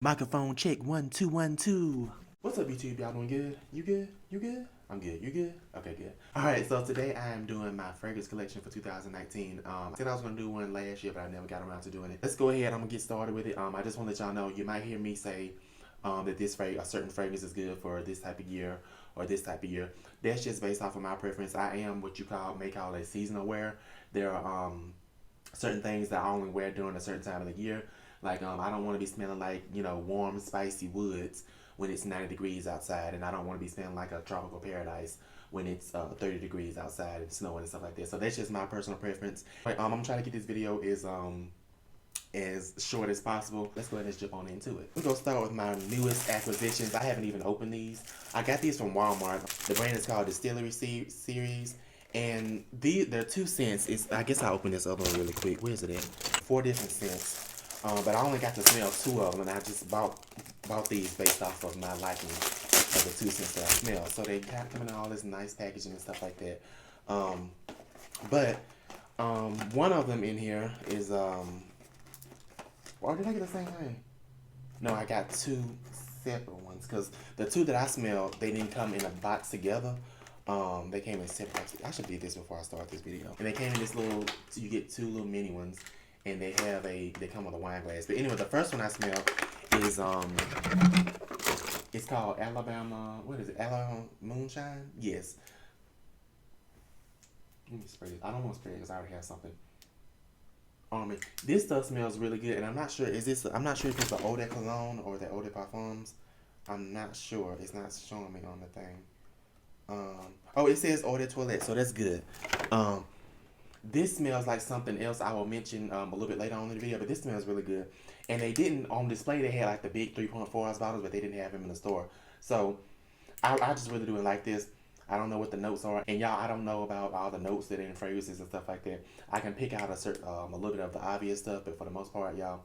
Microphone check, 1 2 1 2. What's up, YouTube? Y'all doing good? You good? You good? I'm good. You good? Okay, good. All right, so today I am doing my fragrance collection for 2019. I said I was gonna do one last year, but I never got around to doing it. Let's go ahead. I'm gonna get started with it. I just want to let y'all know you might hear me say that a certain fragrance is good for this type of year or this type of year. That's just based off of my preference. I am what you may call a seasonal wear. There are certain things that I only wear during a certain time of the year. Like I don't want to be smelling like warm, spicy woods when it's 90 degrees outside, and I don't want to be smelling like a tropical paradise when it's 30 degrees outside and snowing and stuff like that. So that's just my personal preference. Right, I'm trying to get this video as short as possible. Let's go ahead and jump on into it. We're gonna start with my newest acquisitions. I haven't even opened these. I got these from Walmart. The brand is called Distillery Series. And they're 2 cents. I guess I'll open this other one really quick. Where is it at? 4 different scents. But I only got to smell 2 of them, and I just bought these based off of my liking of the 2 scents that I smell. So they kind of come in all this nice packaging and stuff like that. But one of them in here is or did I get the same thing? No, I got 2 separate ones because the 2 that I smelled, they didn't come in a box together. They came in separate. I should do this before I start this video. And they came in this little. You get 2 little mini ones, and they come with a wine glass. But anyway, the first one I smelled is it's called Alabama. What is it? Alabama Moonshine. Yes. Let me spray it. I don't want to spray it because I already have something on me. This stuff smells really good, and I'm not sure. I'm not sure if it's the Eau de Cologne or the Eau de Parfums. I'm not sure. It's not showing me on the thing. Oh, it says Eau de Toilette, so that's good. This smells like something else I will mention a little bit later on in the video, but this smells really good. And they didn't, on display, they had like the big 3.4 ounce bottles, but they didn't have them in the store. So I just really do like this. I don't know what the notes are, and y'all, I don't know about all the notes that are in fragrances and stuff like that. I can pick out a little bit of the obvious stuff, but for the most part, y'all,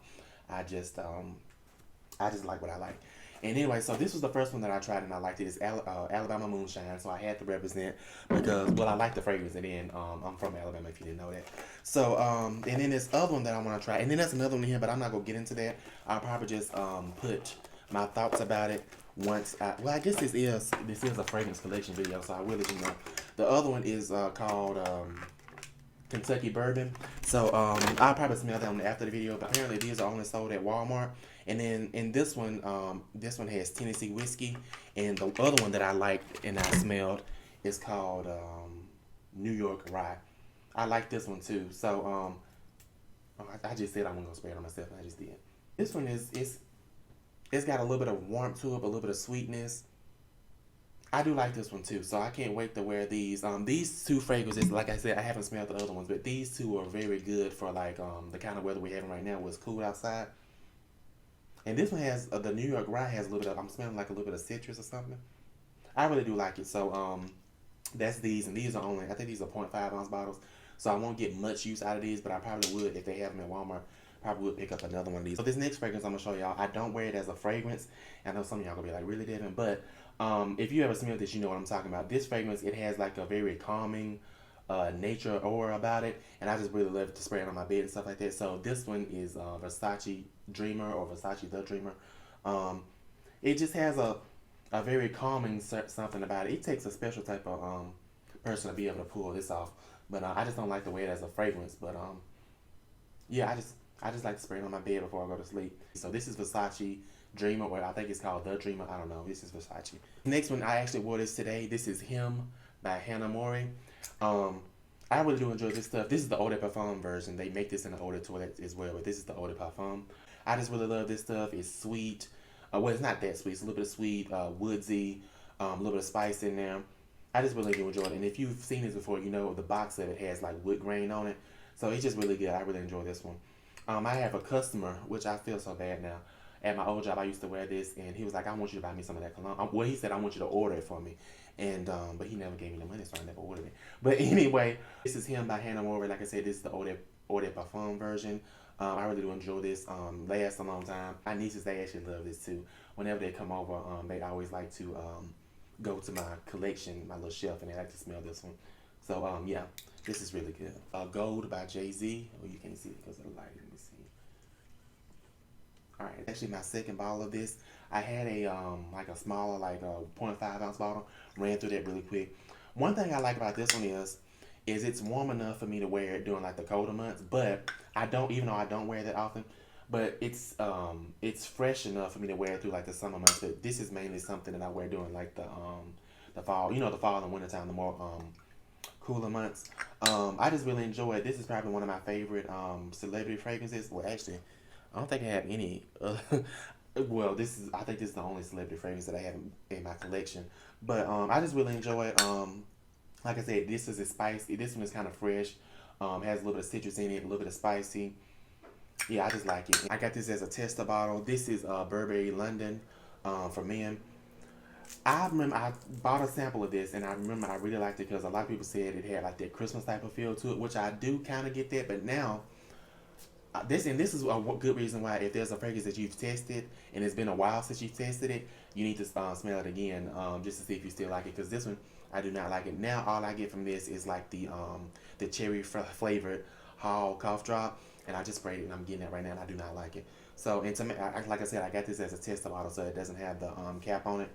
I just like what I like. And anyway, so this was the first one that I tried and I liked it. It's Alabama Moonshine, so I had to represent because, well, I like the fragrance, and then I'm from Alabama if you didn't know that. So, and then this other one that I want to try, and then there's another one here, but I'm not going to get into that. I'll probably just put my thoughts about it once I guess this is a fragrance collection video, so I will let you know. The other one is called Kentucky Bourbon. So I'll probably smell that one after the video, but apparently these are only sold at Walmart. And then in this one has Tennessee whiskey, and the other one that I liked and I smelled is called New York Rye. I like this one too. So I just said I wasn't gonna spray it on myself, and I just did. This one it's got a little bit of warmth to it, but a little bit of sweetness. I do like this one too, so I can't wait to wear these. These 2 fragrances, like I said, I haven't smelled the other ones, but these 2 are very good for like the kind of weather we're having right now, where it's cool outside. And this one has the New York Rye has a little bit of, I'm smelling like a little bit of citrus or something. I really do like it. So that's these, and these are only, I think these are 0.5 ounce bottles. So I won't get much use out of these, but I probably would if they have them at Walmart. Probably would pick up another one of these. So this next fragrance I'm gonna show y'all, I don't wear it as a fragrance. I know some of y'all gonna be like, really, Devin? But if you ever smell this, you know what I'm talking about. This fragrance, it has like a very calming nature aura about it, and I just really love to spray it on my bed and stuff like that. So this one is Versace Dreamer, or Versace The Dreamer. It just has a very calming something about it. It takes a special type of person to be able to pull this off, but I just don't like to wear it as a fragrance. But yeah, I just like to spray it on my bed before I go to sleep. So this is Versace Dreamer, or I think it's called The Dreamer. I don't know. This is Versace. Next one, I actually wore this today. This is Him by Hannah Mori. I really do enjoy this stuff. This is the Eau de Parfum version. They make this in the Eau de Toilette as well, but this is the Eau de Parfum. I just really love this stuff. It's sweet. Well, it's not that sweet. It's a little bit of sweet, woodsy, a little bit of spice in there. I just really do enjoy it. And if you've seen this before, you know the box of it has like wood grain on it. So it's just really good. I really enjoy this one. I have a customer, which I feel so bad now. At my old job, I used to wear this, and he was like, I want you to buy me some of that cologne. Well, he said, I want you to order it for me. And but he never gave me the money, so I never ordered it. But anyway, this is Him by Hannah Mori. Like I said, this is the Eau de Parfum version. I really do enjoy this. Lasts a long time. My nieces, they actually love this too. Whenever they come over, they always like to go to my collection, my little shelf, and they like to smell this one. So yeah, this is really good. Gold by Jay-Z. Oh, you can't see it because of the light. Let me see. All right, actually my second bottle of this. I had a like a smaller, like a 0.5 ounce bottle. Ran through that really quick. One thing I like about this one is it's warm enough for me to wear it during like the colder months. But I don't, even though I don't wear it that often, but it's fresh enough for me to wear it through like the summer months. But this is mainly something that I wear during like the fall. You know, the fall and winter time, the more cooler months. I just really enjoy it. This is probably one of my favorite celebrity fragrances. Well, actually, I don't think I have any. Well, I think this is the only celebrity fragrance that I have in my collection. But I just really enjoy it. Like I said, this is a spicy. This one is kind of fresh. Has a little bit of citrus in it, a little bit of spicy. Yeah, I just like it. I got this as a tester bottle. This is Burberry London for men. I remember I bought a sample of this, and I remember I really liked it because a lot of people said it had like that Christmas type of feel to it, which I do kind of get that. But now, this is a good reason why, if there's a fragrance that you've tested and it's been a while since you've tested it, you need to smell it again, just to see if you still like it. Because this one, I do not like it. Now all I get from this is like the cherry flavored Hall cough drop, and I just sprayed it and I'm getting it right now, and I do not like it. So, and to me, like I said, I got this as a tester bottle, so it doesn't have the cap on it.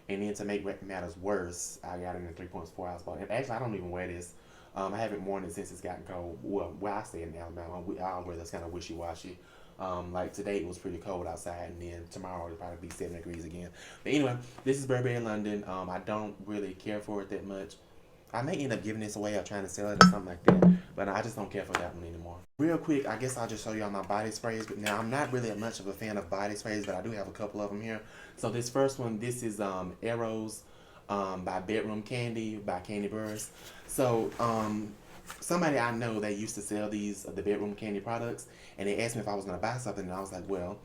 And then to make matters worse, I got it in a 3.4 ounce bottle. And actually, I don't even wear this. I haven't worn it since it's gotten cold. Well, where I stay in Alabama, our weather's kind of wishy-washy. Like today, it was pretty cold outside, and then tomorrow it'll probably be 7 degrees again. But anyway, this is Burberry London. I don't really care for it that much. I may end up giving this away or trying to sell it or something like that, but I just don't care for that one anymore. Real quick, I guess I'll just show you all my body sprays. But now, I'm not really much of a fan of body sprays, but I do have a couple of them here. So this first one, this is Arrows by Bedroom Candy by Candy Burrs. So somebody I know, they used to sell the Bedroom Candy products, and they asked me if I was going to buy something, and I was like, well,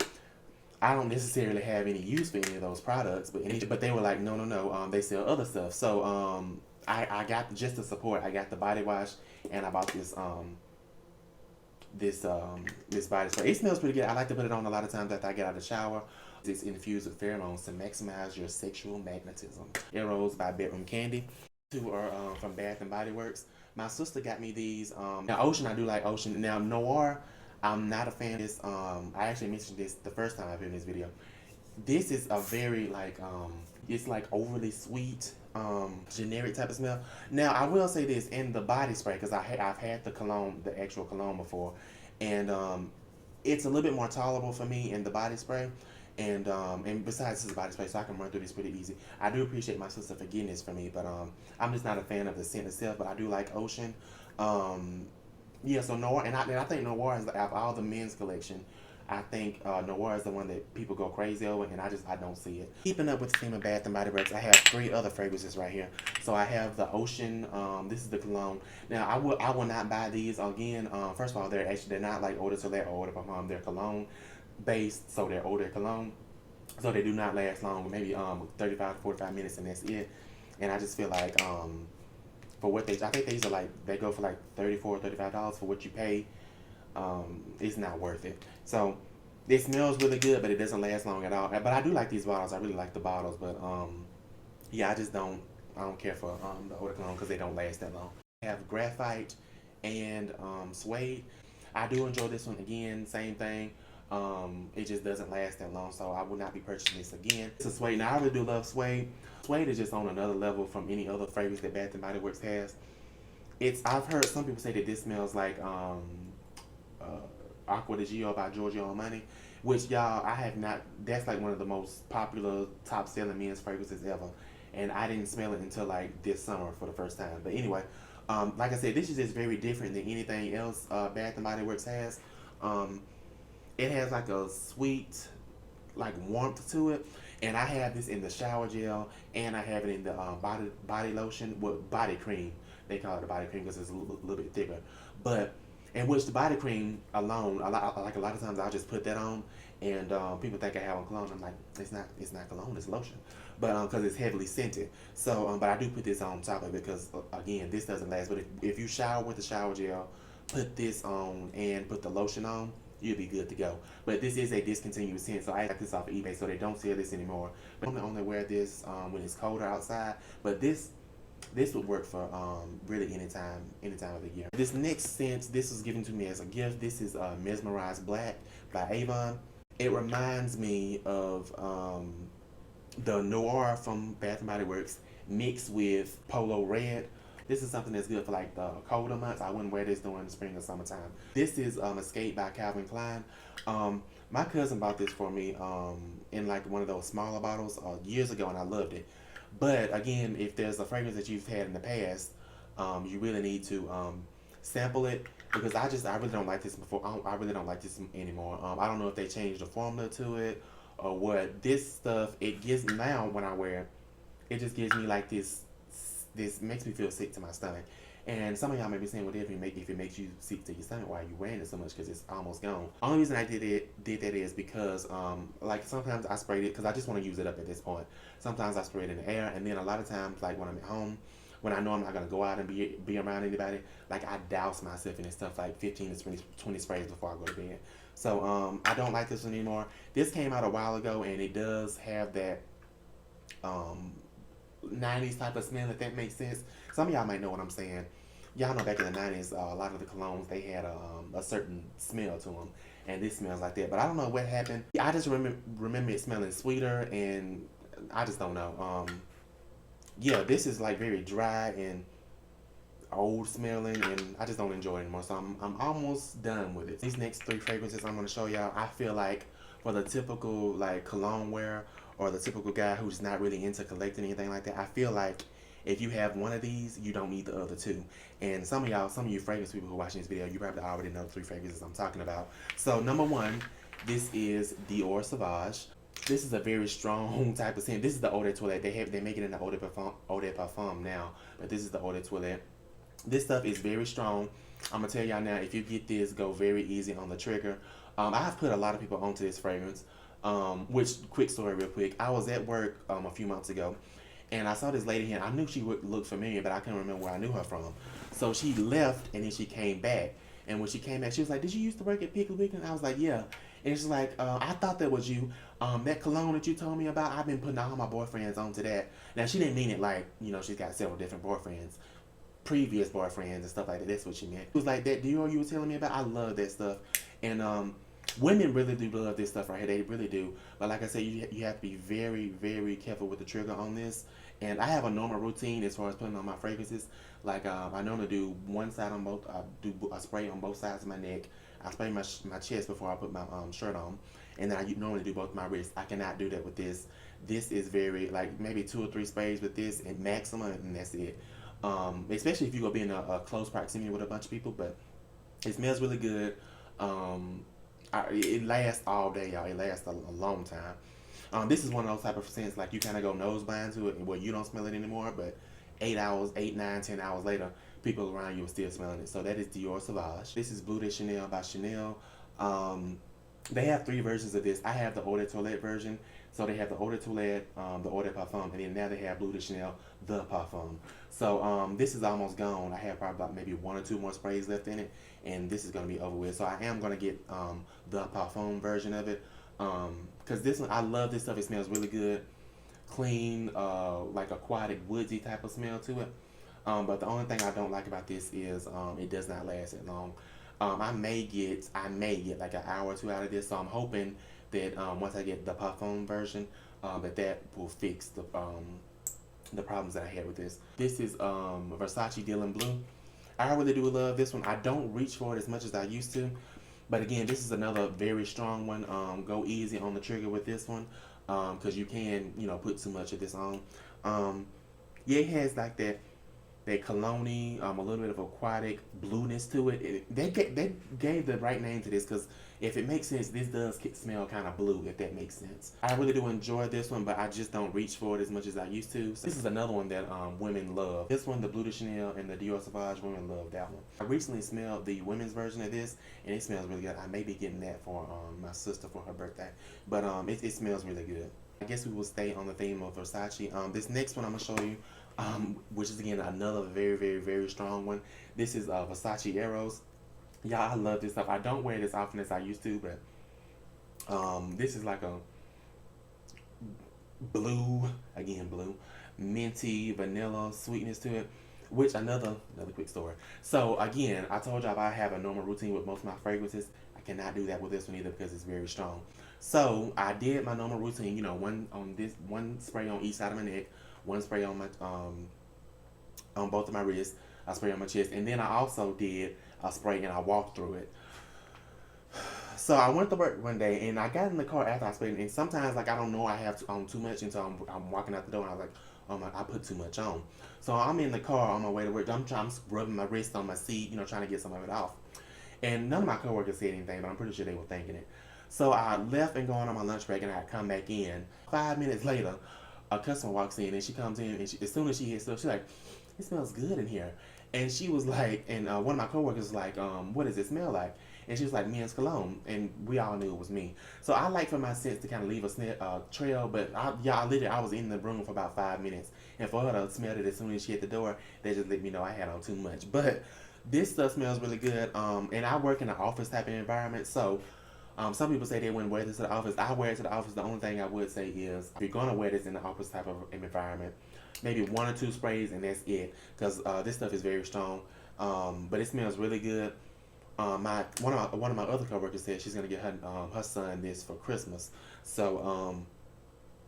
I don't necessarily have any use for any of those products, but they were like, no, no, no. They sell other stuff. So I got, just the support, I got the body wash, and I bought this body spray. It smells pretty good. I like to put it on a lot of times after I get out of the shower. It's infused with pheromones to maximize your sexual magnetism. Arrows by Bedroom Candy. Two are from Bath and Body Works. My sister got me these. Now Ocean, I do like Ocean. Now Noir, I'm not a fan of this. I actually mentioned this the first time I've been in this video. This is a very like it's like overly sweet, generic type of smell. Now I will say this, in the body spray, because I've had the cologne, the actual cologne before, and it's a little bit more tolerable for me in the body spray. And besides, this is a body spray, so I can run through this pretty easy. I do appreciate my sister for getting this for me, but I'm just not a fan of the scent itself. But I do like Ocean. Yeah, so Noir, and I think Noir is, out of all the men's collection, I think Noir is the one that people go crazy over, and I don't see it. Keeping up with the theme of Bath and Body Works, I have 3 other fragrances right here. So I have the Ocean. This is the cologne. Now I will not buy these again. First of all, they're not like eau de toilette or eau de parfum. They're cologne based, so they're eau de cologne. So they do not last long, maybe 35 to 45 minutes, and that's it. And I just feel like for what I think these are like, they go for like $34, $35 for what you pay. It's not worth it. So it smells really good, but it doesn't last long at all. But I do like these bottles. I really like the bottles, but yeah, I don't care for the eau de cologne because they don't last that long. I have Graphite and Suede. I do enjoy this one again. Same thing. It just doesn't last that long, so I will not be purchasing this again. This is Suede. Now I really do love Suede. Suede is just on another level from any other fragrance that Bath and Body Works has. I've heard some people say that this smells like Aqua di Gio by Giorgio Armani, which, y'all, I have not. That's like one of the most popular, top selling men's fragrances ever, and I didn't smell it until like this summer for the first time. But anyway, like I said, this is just very different than anything else Bath and Body Works has. It has like a sweet, like, warmth to it, and I have this in the shower gel, and I have it in the body lotion, with body cream. They call it the body cream because it's a little bit thicker, but in which the body cream alone, a lot of times I'll just put that on, and people think I have on cologne. I'm like, it's not cologne, it's lotion, but because it's heavily scented. So, but I do put this on top of it because again, this doesn't last. But if you shower with the shower gel, put this on and put the lotion on, you'll be good to go. But this is a discontinued scent, so I got this off of eBay, so they don't sell this anymore. But I only wear this when it's colder outside. But this would work for really any time of the year. This next scent, this was given to me as a gift. This is Mesmerized Black by Avon. It reminds me of the Noir from Bath and Body Works mixed with Polo Red. This is something that's good for like the colder months. I wouldn't wear this during the spring or summertime. This is Escape by Calvin Klein. Um, my cousin bought this for me in like one of those smaller bottles years ago, and I loved it. But again, if there's a fragrance that you've had in the past, you really need to sample it because I really don't like this before. I really don't like this anymore. I don't know if they changed the formula to it or what. This stuff it gives now when I wear it, it just gives me like this makes me feel sick to my stomach. And some of y'all may be saying, well, if it makes you sick to your stomach, why are you wearing it so much? Because it's almost gone. Only reason I did that is because, like sometimes I sprayed it because I just want to use it up at this point. Sometimes I spray it in the air, and then a lot of times, like when I'm at home, when I know I'm not gonna go out and be around anybody, like I douse myself in this stuff like 15 to 20 sprays before I go to bed. So I don't like this one anymore. This came out a while ago, and it does have that um, 90s type of smell, if that makes sense. Some of y'all might know what I'm saying. Y'all know back in the 90s, a lot of the colognes, they had a certain smell to them. And this smells like that. But I don't know what happened. I just remember it smelling sweeter, and I just don't know. Yeah, this is like very dry and old smelling, and I just don't enjoy it anymore. So I'm almost done with it. These next three fragrances I'm gonna show y'all, I feel like for the typical like cologne wearer or the typical guy who's not really into collecting anything like that, I feel like if you have one of these, you don't need the other two. And some of you fragrance people who are watching this video, you probably already know the three fragrances I'm talking about. So number one, this is Dior Sauvage. This is a very strong type of scent. This is the Eau de Toilette. They make it in the Eau de Parfum now, but this is the Eau de Toilette. This stuff is very strong. I'm gonna tell y'all now, if you get this, go very easy on the trigger. I have put a lot of people onto this fragrance. Which quick story, real quick. I was at work a few months ago, and I saw this lady here. I knew she would look familiar, but I couldn't remember where I knew her from. So she left, and then she came back. And when she came back, she was like, "Did you used to work at Piggly Wiggly?" And I was like, "Yeah." And she's like, "I thought that was you. That cologne that you told me about, I've been putting all my boyfriends onto that." Now she didn't mean it like she's got several different boyfriends, previous boyfriends and stuff like that. That's what she meant. It was like that Dior you were telling me about. I love that stuff, and women really do love this stuff right here. They really do. But like I said, you have to be very very careful with the trigger on this. And I have a normal routine as far as putting on my fragrances. Like I normally do one side on both. I do a spray on both sides of my neck. I spray my chest before I put my shirt on, and then I normally do both my wrists. I cannot do that with this. This is very like maybe 2 or 3 sprays with this and maximum, and that's it. Especially if you go be in a close proximity with a bunch of people, but it smells really good. It lasts all day, y'all. It lasts a long time. This is one of those type of scents like you kind of go nose blind to it, where you don't smell it anymore, but 8 hours, 8, 9, 10 hours later, people around you are still smelling it. So that is Dior Sauvage. This is Bleu de Chanel by Chanel. They have 3 versions of this. I have the Eau de Toilette version. So they have the Eau de Toilette, the Eau de Parfum, and then now they have Bleu de Chanel, the Parfum. So this is almost gone. I have probably about maybe 1 or 2 more sprays left in it, and this is going to be over with. So I am going to get the Parfum version of it. Because this one, I love this stuff. It smells really good. Clean, like aquatic, woodsy type of smell to it. But the only thing I don't like about this is it does not last that long. I may get like an hour or 2 out of this. So I'm hoping that once I get the Parfum version, that will fix the problems that I had with this. This is Versace Dylan Blue. I really do love this one. I don't reach for it as much as I used to. But again, this is another very strong one. Go easy on the trigger with this one, because you can, put too much of this on. Yeah, it has like that cologne, a little bit of aquatic blueness to it. They gave the right name to this because if it makes sense, this does smell kind of blue, if that makes sense. I really do enjoy this one, but I just don't reach for it as much as I used to. So this is another one that women love. This one, the Bleu de Chanel and the Dior Sauvage, women love that one. I recently smelled the women's version of this, and it smells really good. I may be getting that for my sister for her birthday, but it smells really good. I guess we will stay on the theme of Versace. This next one I'm going to show you, which is again another very strong one. This is Versace Eros. Y'all, I love this stuff. I don't wear this often as I used to, but this is like a blue, minty, vanilla sweetness to it. Which another quick story. So again, I told y'all I have a normal routine with most of my fragrances. I cannot do that with this one either because it's very strong. So I did my normal routine, you know, one spray on each side of my neck, one spray on my on both of my wrists, I spray on my chest, and then I also did a spray and I walked through it. So I went to work one day and I got in the car after I sprayed, and sometimes like I don't know I have too much until I'm walking out the door and I was like, oh my, I put too much on. So I'm in the car on my way to work. I'm rubbing my wrist on my seat, you know, trying to get some of it off. And none of my coworkers said anything, but I'm pretty sure they were thinking it. So I left and going on my lunch break, and I come back in. 5 minutes later, a customer walks in, and she comes in, and as soon as she hits stuff, she's like, "It smells good in here." And she was like, and one of my coworkers was like, "What does it smell like?" And she was like, "Men's cologne," and we all knew it was me. So I like for my scents to kind of leave a trail, but I was in the room for about 5 minutes, and for her to smell it as soon as she hit the door, they just let me know I had on too much. But this stuff smells really good, and I work in an office type of environment, so some people say they wouldn't wear this to the office. I wear it to the office. The only thing I would say is if you're going to wear this in the office type of environment, maybe 1 or 2 sprays and that's it. Because this stuff is very strong, but it smells really good. One of my other coworkers said she's gonna get her son this for Christmas. So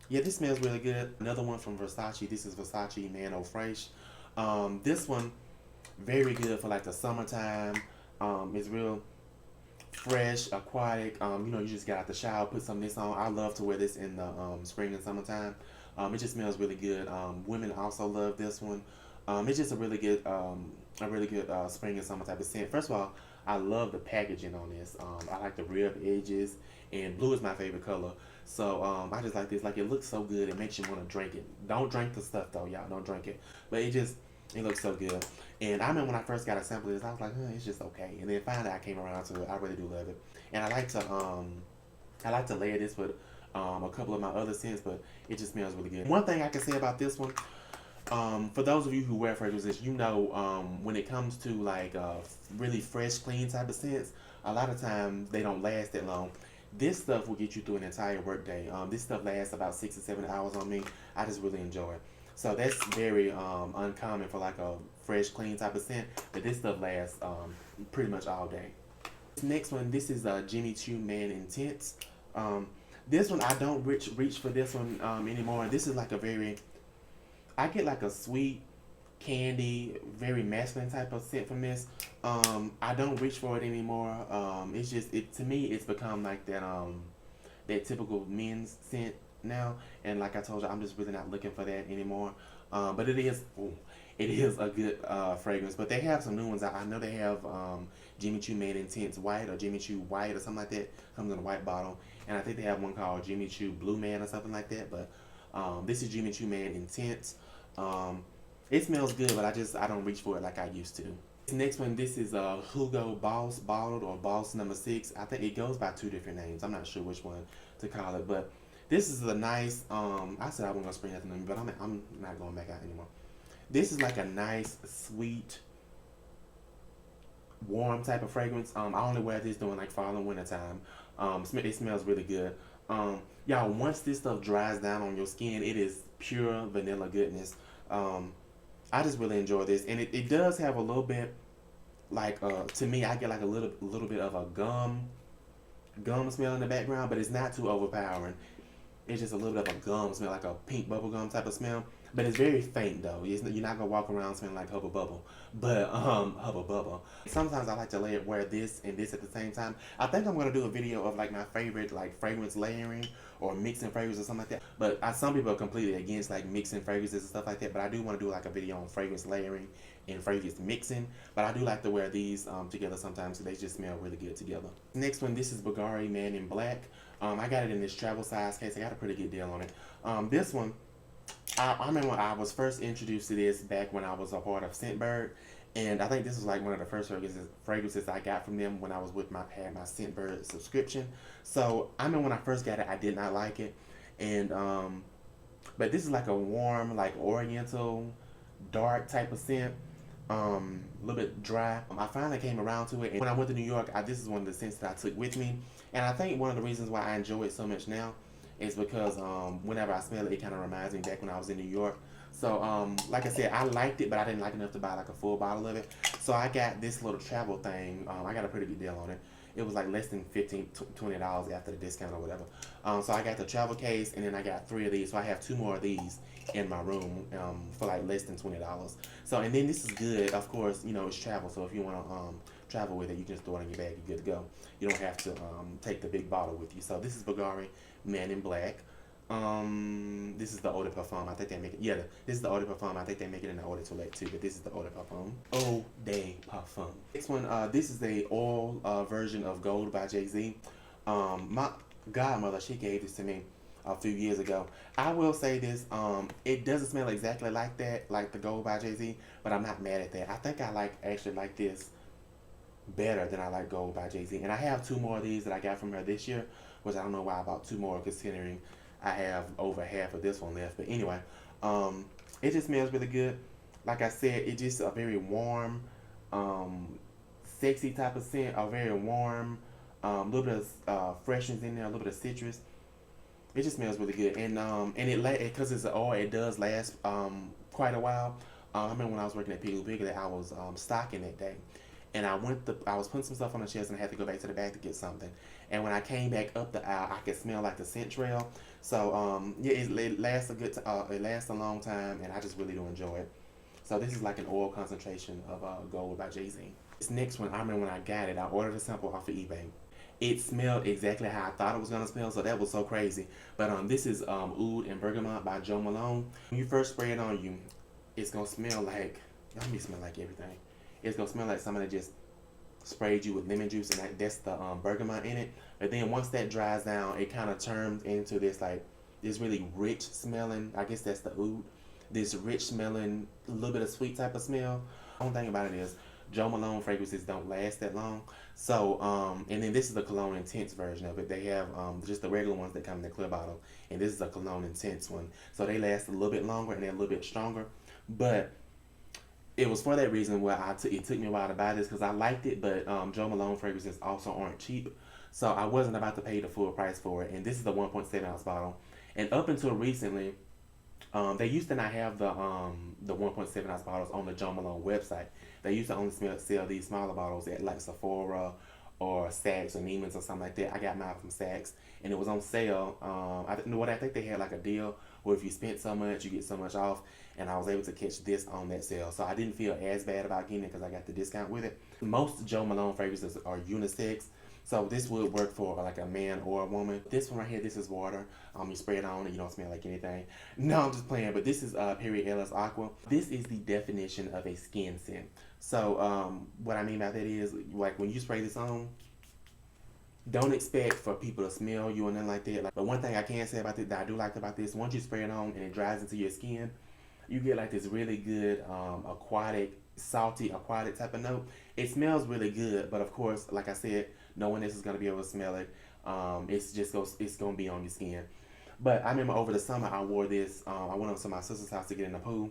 yeah, this smells really good. Another one from Versace. This is Versace Man Au Fresh. This one very good for like the summertime. It's real fresh, aquatic. You know, you just got out the shower, put some of this on. I love to wear this in the spring and summertime. It just smells really good. Women also love this one. It's just a really good spring and summer type of scent. First of all, I love the packaging on this. I like the ribbed edges, and blue is my favorite color. So I just like this. Like it looks so good, it makes you want to drink it. Don't drink the stuff though, y'all. Don't drink it. But it looks so good. And I remember when I first got a sample of this, I was like, it's just okay. And then finally I came around to it. I really do love it. And I like to layer this with a couple of my other scents, but it just smells really good. One thing I can say about this one, for those of you who wear fragrances, you know, when it comes to like really fresh, clean type of scents, a lot of times they don't last that long. This stuff will get you through an entire workday. This stuff lasts about 6 to 7 hours on me. I just really enjoy it. So that's very uncommon for like a fresh, clean type of scent, but this stuff lasts pretty much all day. Next one, this is Jimmy Choo Man Intense. This one, I don't reach for this one anymore. This is like I get like a sweet candy, very masculine type of scent from this. I don't reach for it anymore. It's just to me it's become like that typical men's scent now, and like I told you, I'm just really not looking for that anymore. But it is a good fragrance. But they have some new ones. I know they have Jimmy Choo Man Intense White or Jimmy Choo White or something like that. Comes in a white bottle, and I think they have one called Jimmy Choo Blue Man or something like that. But this is Jimmy Choo Man Intense. It smells good, but I don't reach for it like I used to. This next one, this is Hugo Boss Bottled or Boss number 6. I think it goes by 2 different names. I'm not sure which one to call it, but this is a nice. I said I wasn't gonna spray nothing on me, but I'm not going back out anymore. This is like a nice, sweet, warm type of fragrance. I only wear this during like fall and winter time. It smells really good. Y'all, once this stuff dries down on your skin, it is pure vanilla goodness. I just really enjoy this, and it does have a little bit like to me, I get like a little bit of a gum smell in the background, but it's not too overpowering. It's just a little bit of a gum smell, like a pink bubble gum type of smell. But it's very faint though. You're not gonna walk around smelling like Hubba Bubble. But Hubba Bubble. Sometimes I like to wear this and this at the same time. I think I'm gonna do a video of like my favorite like fragrance layering or mixing fragrances or something like that. But some people are completely against like mixing fragrances and stuff like that. But I do want to do like a video on fragrance layering and fragrance mixing. But I do like to wear these together sometimes, so they just smell really good together. Next one, this is Bulgari Man in Black. I got it in this travel size case. I got a pretty good deal on it. This one, I remember when I was first introduced to this back when I was a part of Scentbird, and I think this was like one of the first fragrances I got from them when I was had my Scentbird subscription. So I remember when I first got it, I did not like it, and but this is like a warm, like oriental, dark type of scent. A little bit dry. I finally came around to it, and when I went to New York, this is one of the scents that I took with me, and I think one of the reasons why I enjoy it so much now is because whenever I smell it, it kind of reminds me back when I was in New York. So like I said, I liked it, but I didn't like enough to buy like a full bottle of it. So I got this little travel thing. I got a pretty good deal on it. It was like less than $20 after the discount or whatever. So I got the travel case, and then I got 3 of these. So I have 2 more of these in my room for like less than $20. So, and then this is good. Of course, you know, it's travel. So if you want to travel with it, you can just throw it in your bag. You're good to go. You don't have to take the big bottle with you. So this is Bulgari Man in Black. This is the eau de parfum. I think they make it. Yeah, this is the eau de parfum. I think they make it in the eau de toilette too, but this is the eau de parfum. Eau de parfum. Next one, this is the oil version of Gold by Jay-Z. My godmother, she gave this to me a few years ago. I will say this, it doesn't smell exactly like that, like the Gold by Jay-Z, but I'm not mad at that. I think I actually like this better than I like Gold by Jay-Z. And I have 2 more of these that I got from her this year, which I don't know why I bought 2 more considering I have over half of this one left. But anyway, it just smells really good. Like I said, it's just a very warm, sexy type of scent. A very warm, little bit of freshness in there, a little bit of citrus. It just smells really good, and because it's an oil, it does last quite a while. I remember when I was working at Piggly Wiggly, I was stocking that day, and I was putting some stuff on the shelves, and I had to go back to the back to get something. And when I came back up the aisle, I could smell like the scent trail. So yeah, it lasts it lasts a long time, and I just really do enjoy it. So this is like an oil concentration of Gold by Jay-Z. This next one, I remember when I got it, I ordered a sample off of eBay. It smelled exactly how I thought it was gonna smell, so that was so crazy. But this is Oud and Bergamot by Joe Malone. When you first spray it on you, it's gonna smell like, y'all me smell like everything. It's gonna smell like somebody just sprayed you with lemon juice, and that's the bergamot in it. But then once that dries down, it kind of turns into this really rich smelling. I guess that's the oud. This rich smelling, a little bit of sweet type of smell. The only thing about it is Joe Malone fragrances don't last that long. So, and then this is the Cologne Intense version of it. They have just the regular ones that come in the clear bottle, and this is a Cologne Intense one. So they last a little bit longer and they're a little bit stronger. But it was for that reason where it took me a while to buy this, because I liked it, but Joe Malone fragrances also aren't cheap. So I wasn't about to pay the full price for it. And this is the 1.7 ounce bottle. And up until recently, they used to not have the 1.7 ounce bottles on the Joe Malone website. They used to only sell these smaller bottles at like Sephora or Saks or Neiman's or something like that. I got mine from Saks, and it was on sale. I think they had like a deal where if you spent so much, you get so much off, and I was able to catch this on that sale. So I didn't feel as bad about getting it because I got the discount with it. Most Joe Malone fragrances are unisex, so this would work for like a man or a woman. This one right here, this is water. You spray it on and you don't smell like anything. No, I'm just playing, but this is Perrier Ellis Aqua. This is the definition of a skin scent. So what I mean by that is, like, when you spray this on, don't expect for people to smell you and nothing like that. But one thing I can say about this that I do like about this, once you spray it on and it dries into your skin, you get like this really good salty aquatic type of note. It smells really good, but of course, like I said, no one else is gonna be able to smell it. It's gonna be on your skin. But I remember over the summer I wore this. I went over to my sister's house to get in the pool,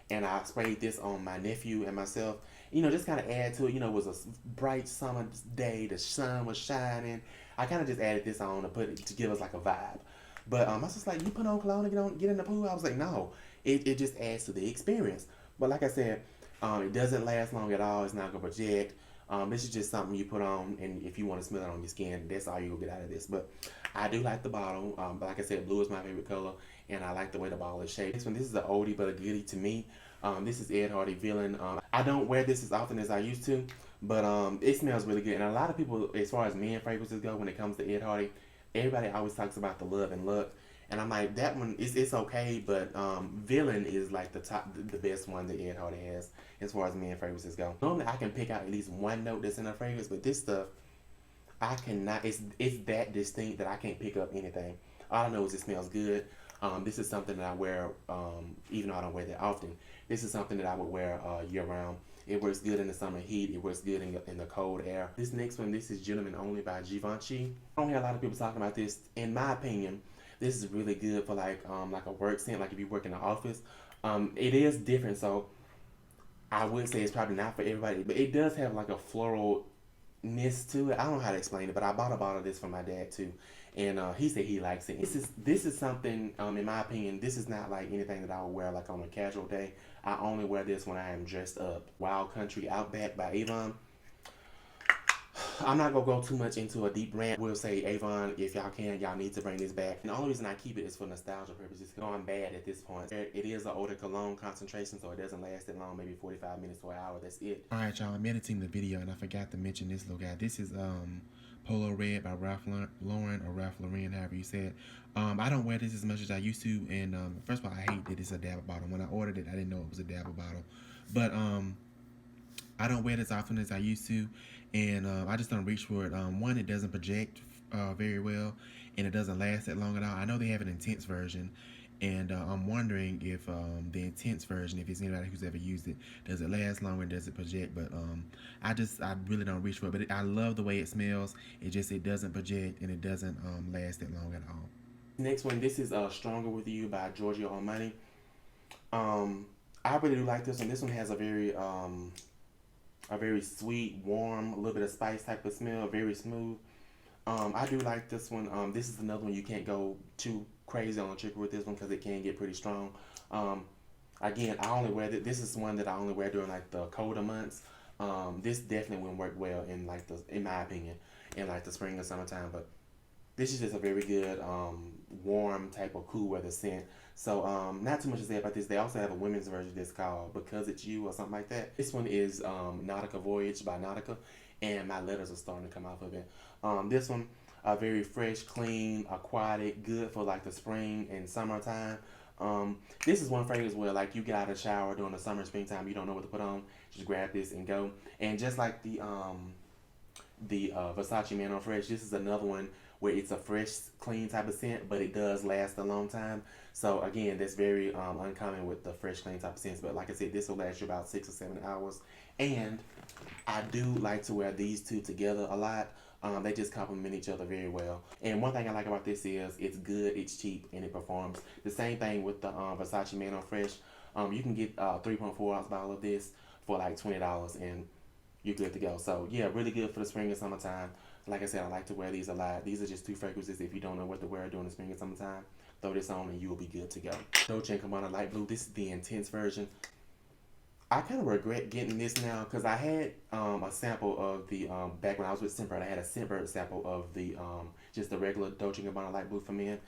and I sprayed this on my nephew and myself. You know, just kind of add to it. You know, it was a bright summer day. The sun was shining. I kind of just added this on to give us like a vibe. But I was just like, you put on cologne and get in the pool? I was like, no. It just adds to the experience. But like I said, it doesn't last long at all. It's not gonna project. This is just something you put on, and if you want to smell it on your skin, that's all you'll get out of this. But I do like the bottle. But like I said, blue is my favorite color, and I like the way the bottle is shaped. This is an oldie but a goodie to me. This is Ed Hardy Villain. I don't wear this as often as I used to, but it smells really good. And a lot of people, as far as men fragrances go, when it comes to Ed Hardy, everybody always talks about the Love and Luck. And I'm like, that one it's okay, but Villain is like the best one that Ed Hardy has as far as men fragrances go. Normally I can pick out at least one note that's in a fragrance, but this stuff I cannot. It's that distinct that I can't pick up anything. All I know is it smells good. This is something that I wear, even though I don't wear that often. This is something that I would wear year round. It works good in the summer heat. It works good in the cold air. This next one, this is Gentleman Only by Givenchy. I don't hear a lot of people talking about this. In my opinion, this is really good for like a work scent, like if you work in the office. It is different, so I would say it's probably not for everybody, but it does have like a floralness to it. I don't know how to explain it, but I bought a bottle of this for my dad too, and he said he likes it. This is something, in my opinion, this is not like anything that I would wear like on a casual day. I only wear this when I am dressed up. Wild Country Outback by Avon. I'm not gonna go too much into a deep rant. We'll say Avon, if y'all can, y'all need to bring this back. And the only reason I keep it is for nostalgia purposes. It's going bad at this point. It is an older cologne concentration, so it doesn't last that long, maybe 45 minutes to an hour. That's it. Alright, y'all, I'm editing the video and I forgot to mention this little guy. This is Polo Red by Ralph Lauren or Ralph Lauren, however you say it. I don't wear this as much as I used to, and first of all, I hate that it's a dabble bottle. When I ordered it, I didn't know it was a dabble bottle. But I don't wear it as often as I used to, and I just don't reach for it. One, it doesn't project very well, and it doesn't last that long at all. I know they have an intense version, and I'm wondering if the intense version, if it's anybody who's ever used it, does it last longer, does it project? But I really don't reach for it. But I love the way it smells. It doesn't project, and it doesn't last that long at all. Next one, this is Stronger With You by Giorgio Armani. I really do like this one. This one has a very sweet, warm, a little bit of spice type of smell, very smooth. I do like this one. This is another one you can't go too crazy on the trigger with this one because it can get pretty strong. Again, I only wear this is one that I only wear during like the colder months. This definitely wouldn't work well in my opinion, in like the spring or summertime. But this is just a very good warm type of cool weather scent. So not too much to say about this. They also have a women's version that's called Because It's You or something like that. This one is Nautica Voyage by Nautica, and my letters are starting to come off of it. This one, very fresh, clean, aquatic, good for like the spring and summertime. This is one fragrance where like you get out of the shower during the summer, springtime, you don't know what to put on, just grab this and go. And just like the Versace Man on Fresh, this is another one where it's a fresh, clean type of scent, but it does last a long time. So again, that's very uncommon with the fresh, clean type of scents. But like I said, this will last you about 6 or 7 hours. And I do like to wear these two together a lot. They just complement each other very well. And one thing I like about this is it's good, it's cheap, and it performs. The same thing with the Versace Man on Fresh. You can get a 3.4 ounce bottle of this for like $20, and you're good to go. So yeah, really good for the spring and summertime. Like I said, I like to wear these a lot. These are just two fragrances. If you don't know what to wear during the spring and summertime, throw this on and you will be good to go. Dolce & Gabbana Light Blue. This is the intense version. I kind of regret getting this now because I had a sample of the, back when I was with Scentbird, I had a Scentbird sample of the, just the regular Dolce & Gabbana Light Blue for men.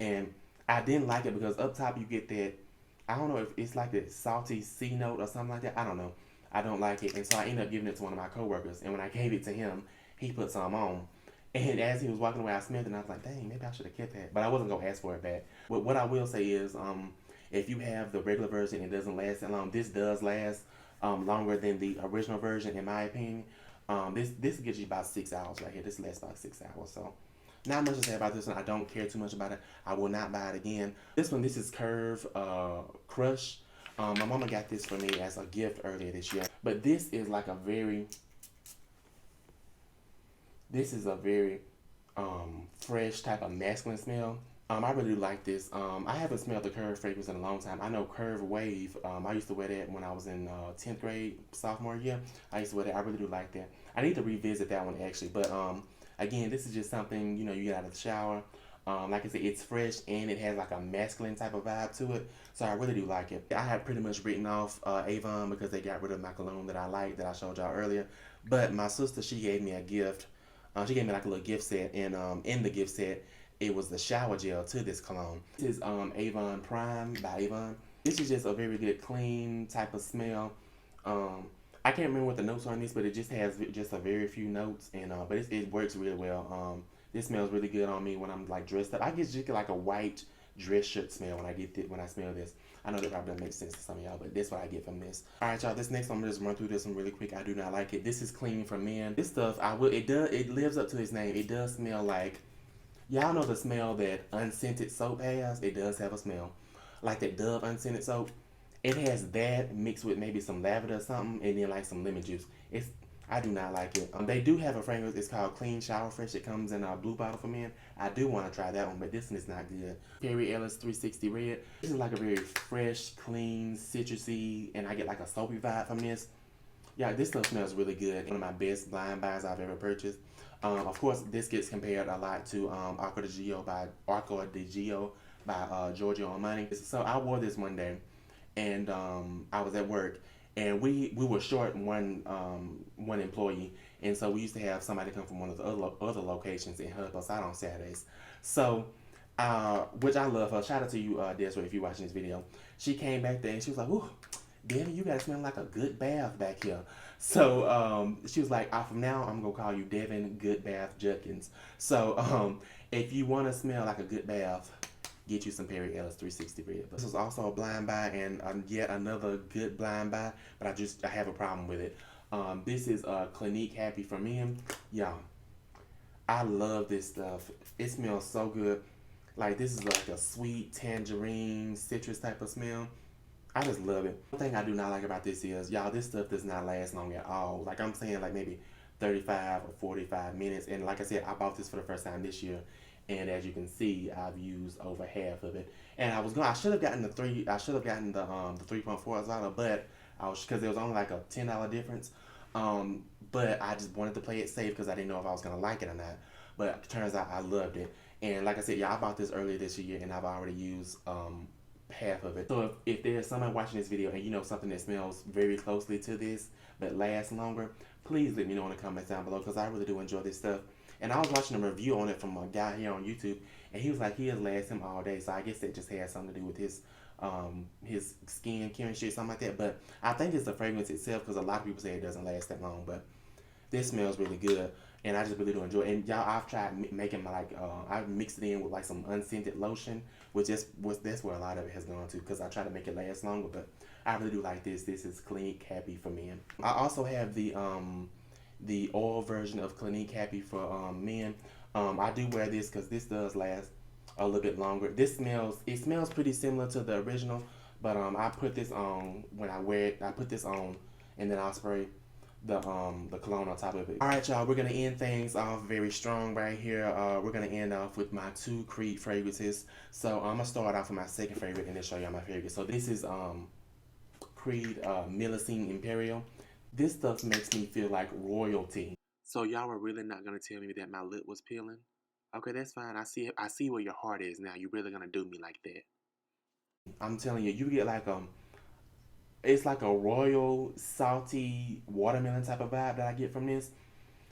And I didn't like it because up top you get that, I don't know if it's like a salty C note or something like that. I don't know. I don't like it. And so I ended up giving it to one of my coworkers. And when I gave it to him, he put some on. And as he was walking away, I smelled it and I was like, dang, maybe I should have kept that. But I wasn't going to ask for it back. But what I will say is, if you have the regular version, it doesn't last that long. This does last longer than the original version, in my opinion. This gives you about 6 hours right here. This lasts about 6 hours. So not much to say about this one. I don't care too much about it. I will not buy it again. This one, this is Curve Crush. My mama got this for me as a gift earlier this year. But this is like a very... This is a very fresh type of masculine smell. I really like this. I haven't smelled the Curve fragrance in a long time. I know Curve Wave. I used to wear that when I was in 10th grade, sophomore year. I used to wear that. I really do like that. I need to revisit that one actually. But again, this is just something, you get out of the shower. Like I said, it's fresh and it has like a masculine type of vibe to it. So I really do like it. I have pretty much written off Avon because they got rid of my cologne that I like, that I showed y'all earlier. But my sister, she gave me a gift. She gave me like a little gift set, and in the gift set, it was the shower gel to this cologne. This is Avon Prime by Avon. This is just a very good, clean type of smell. I can't remember what the notes are on this, but it just has just a very few notes, and but it works really well. This smells really good on me when I'm like dressed up. I just get like a white dress shirt smell when I smell this. I know that probably doesn't make sense to some of y'all, but that's what I get from this. All right, y'all. This next one, I'm gonna just run through this one really quick. I do not like it. This is Clean for Men. This stuff, it lives up to its name. It does smell like, y'all know the smell that unscented soap has. It does have a smell like that Dove unscented soap. It has that mixed with maybe some lavender or something, and then like some lemon juice. I do not like it. They do have a fragrance. It's called Clean Shower Fresh. It comes in a blue bottle for men. I do want to try that one, but this one is not good. Perry Ellis 360 Red. This is like a very fresh, clean, citrusy, and I get like a soapy vibe from this. Yeah, this stuff smells really good. One of my best blind buys I've ever purchased. Of course, this gets compared a lot to Arco di Gio by Giorgio Armani. So I wore this one day, and I was at work. And we were short one employee, and so we used to have somebody come from one of the other locations and help us out on Saturdays. So, which I love her. Shout out to you, Desiree, if you're watching this video. She came back there and she was like, "Ooh, Devin, you gotta smell like a good bath back here." So she was like, "From now I'm gonna call you Devin Good Bath Judkins." So if you want to smell like a good bath, get you some Perry Ellis 360 Red. This was also a blind buy and yet another good blind buy, but I have a problem with it. This is Clinique Happy for Men. Y'all, I love this stuff. It smells so good. Like this is like a sweet tangerine citrus type of smell. I just love it. One thing I do not like about this is, y'all, this stuff does not last long at all. Like I'm saying, like maybe 35 or 45 minutes. And like I said, I bought this for the first time this year. And as you can see, I've used over half of it. And I should have gotten the 3.4 as well, but because it was only like a $10 difference. But I just wanted to play it safe because I didn't know if I was gonna like it or not. But it turns out I loved it. And like I said, yeah, I bought this earlier this year, and I've already used half of it. So if there's someone watching this video and you know something that smells very closely to this but lasts longer, please let me know in the comments down below because I really do enjoy this stuff. And I was watching a review on it from a guy here on YouTube, and he was like, he'll last him all day. So I guess that just had something to do with his skin chemistry or something like that. But I think it's the fragrance itself because a lot of people say it doesn't last that long. But this smells really good, and I just really do enjoy it. And y'all, I've tried making my I've mixed it in with like some unscented lotion, that's where a lot of it has gone to because I try to make it last longer. But I really do like this. This is Clinique Happy for Men. I also have the oil version of Clinique Happy for men. I do wear this because this does last a little bit longer. It smells pretty similar to the original, but I put this on when I wear it. I put this on and then I'll spray the cologne on top of it. All right, y'all, we're gonna end things off very strong right here. We're gonna end off with my 2 Creed fragrances. So I'm gonna start off with my second favorite and then show y'all my favorite. So this is Creed Millicine Imperial. This stuff makes me feel like royalty. So y'all are really not gonna tell me that my lip was peeling? Okay, that's fine. I see where your heart is now. You really gonna do me like that? I'm telling you, you get like it's like a royal salty watermelon type of vibe that I get from this.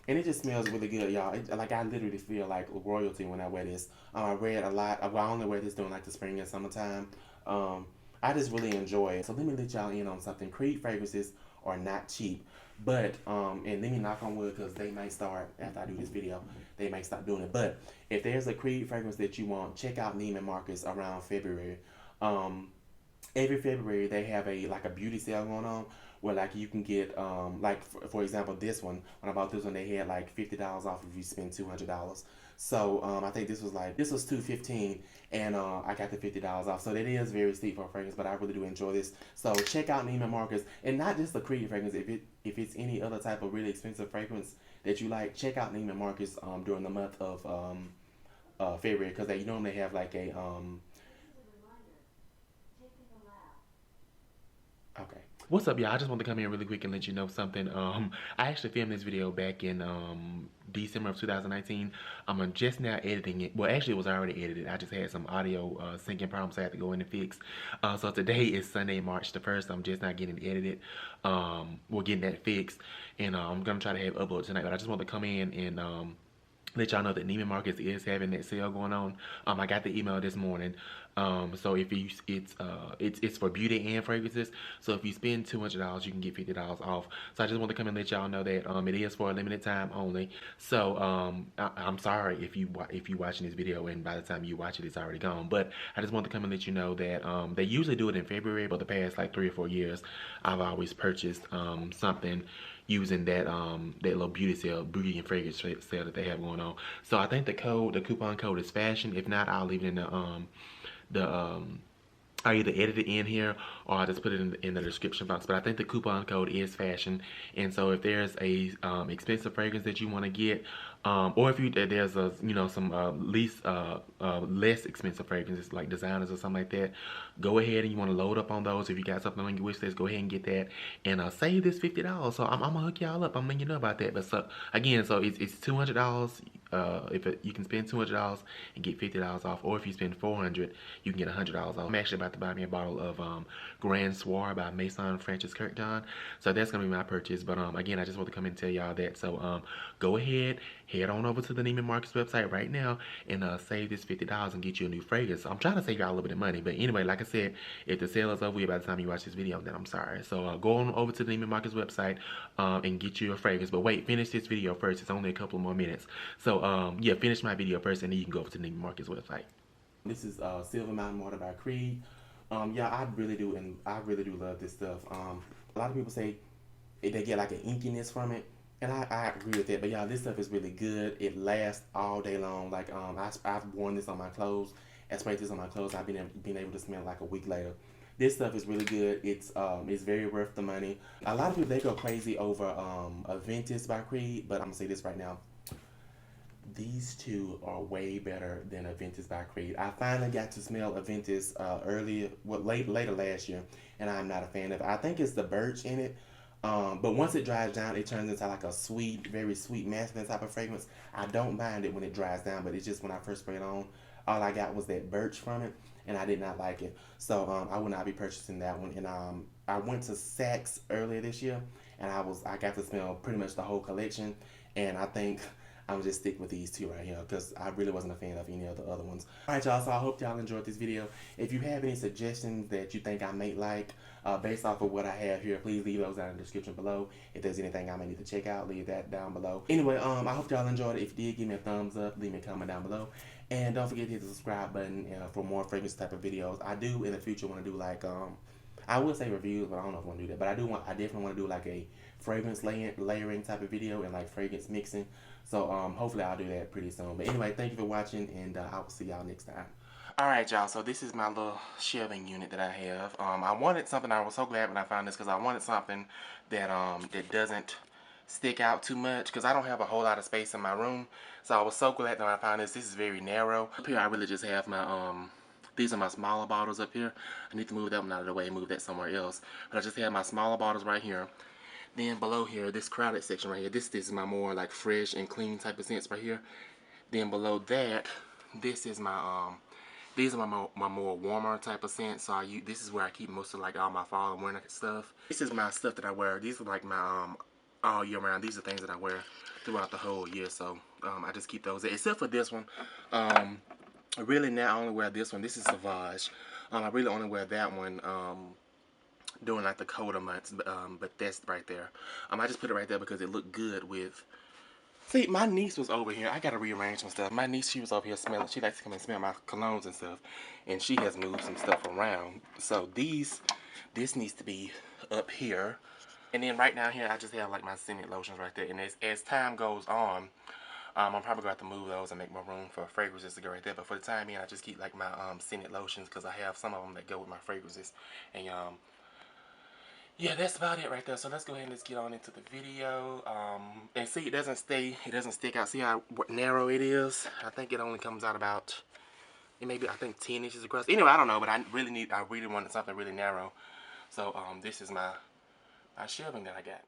And it just smells really good, y'all. Like I literally feel like royalty when I wear this. I wear it a lot. I only wear this during like the spring and summertime. I just really enjoy it. So let me let y'all in on something. Creed fragrances are not cheap, but and let me knock on wood because they might start after I do this video. They might stop doing it. But if there's a Creed fragrance that you want, check out Neiman Marcus around February. Every February they have a beauty sale going on where like you can get for example this one, when I bought this one they had like $50 off if you spend $200. So I think this was $215 and I got the $50 off. So that is very steep for a fragrance, but I really do enjoy this. So check out Neiman Marcus, and not just the Creed fragrance. If it's any other type of really expensive fragrance that you like, check out Neiman Marcus during the month of February because they normally have like a okay. What's up, y'all? I just want to come here really quick and let you know something. I actually filmed this video back in December of 2019. I'm just now editing it. Well, actually, it was already edited. I just had some audio syncing problems I had to go in and fix. So today is Sunday, March the 1st. I'm just not getting it edited. We're getting that fixed. And I'm going to try to have it uploaded tonight. But I just want to come in and let y'all know that Neiman Marcus is having that sale going on. I got the email this morning. So if it's for beauty and fragrances. So if you spend $200, you can get $50 off. So I just want to come and let y'all know that it is for a limited time only. So I'm sorry if you watching this video and by the time you watch it, it's already gone. But I just want to come and let you know that they usually do it in February, but the past like 3 or 4 years, I've always purchased something using that little beauty and fragrance sale that they have going on. So I think the coupon code is fashion. If not, I'll leave it in I either edit it in here or I just put it in the description box. But I think the coupon code is fashion. And so if there's a expensive fragrance that you want to get, or if there's a some less expensive fragrances like designers or something like that, go ahead and you want to load up on those. If you got something on your wish list, go ahead and get that and save this $50. So I'm gonna hook y'all up. I'm letting you know about that. But so again, so it's $200 you can spend $200 and get $50 off, or if you spend $400, you can get $100 off. I'm actually about to buy me a bottle of Grand Soir by Maison Francis Kurkdon, so that's gonna be my purchase. But again, I just want to come and tell y'all that. So go ahead, head on over to the Neiman Marcus website right now and save this $50 and get you a new fragrance. I'm trying to save y'all a little bit of money, but anyway, like I said, if the sale is over by the time you watch this video, then I'm sorry. So go on over to the Neiman Marcus website and get you a fragrance. But wait, finish this video first. It's only a couple more minutes. So yeah, finish my video first, and then you can go over to the Neiman Marcus website. This is Silver Mountain Water by Creed. Yeah, I really do love this stuff. A lot of people say they get like an inkiness from it, and I agree with that. But y'all, this stuff is really good. It lasts all day long. Like I've worn this on my clothes. I sprayed this on my clothes. I've been able to smell like a week later. This stuff is really good. It's very worth the money. A lot of people, they go crazy over Aventus by Creed, but I'm gonna say this right now. These two are way better than Aventus by Creed. I finally got to smell Aventus later last year, and I'm not a fan of it. I think it's the birch in it. But once it dries down, it turns into like a sweet, very sweet, masculine type of fragrance. I don't mind it when it dries down, but it's just when I first spray it on, all I got was that birch from it, and I did not like it. So I will not be purchasing that one. And I went to Saks earlier this year, and I got to smell pretty much the whole collection, and I think I'm just stick with these two right here because I really wasn't a fan of any of the other ones. Alright y'all, so I hope y'all enjoyed this video. If you have any suggestions that you think I may like based off of what I have here, please leave those down in the description below. If there's anything I may need to check out, leave that down below. Anyway, I hope y'all enjoyed it. If you did, give me a thumbs up, leave me a comment down below. And don't forget to hit the subscribe button for more fragrance type of videos. I do in the future want to do like I would say reviews, but I don't know if I want to do that. But I definitely want to do like a fragrance layering type of video and like fragrance mixing. So hopefully I'll do that pretty soon. But anyway, thank you for watching, and I will see y'all next time. Alright y'all, so this is my little shelving unit that I have. I wanted something, I was so glad when I found this because I wanted something that that doesn't stick out too much because I don't have a whole lot of space in my room. So I was so glad that I found this. This is very narrow. Up here I really just have my these are my smaller bottles up here. I need to move that one out of the way and move that somewhere else. But I just have my smaller bottles right here. Then below here, this crowded section right here, this is my more like fresh and clean type of scents right here. Then below that, this is my these are my more warmer type of scents. So this is where I keep most of like all my fall and winter stuff. This is my stuff that I wear. These are like my all year round. These are things that I wear throughout the whole year. So I just keep those there. Except for this one. I really now only wear this one. This is Sauvage. I really only wear that one during like the colder months, but that's right there. I just put it right there because it looked good with. See, my niece was over here. I gotta rearrange some stuff. My niece, she was over here smelling. She likes to come and smell my colognes and stuff, and she has moved some stuff around. So this needs to be up here, and then right down here I just have like my scented lotions right there. And as time goes on, I'm probably going to have to move those and make more room for fragrances to go right there. But for the time being, I just keep like my scented lotions because I have some of them that go with my fragrances. And yeah, that's about it right there. So let's go ahead and let's get on into the video. And see, it doesn't stick out. See how narrow it is? I think it only comes out about, it may be, I think 10 inches across. Anyway, I don't know, but I really wanted something really narrow. So this is my shelving that I got.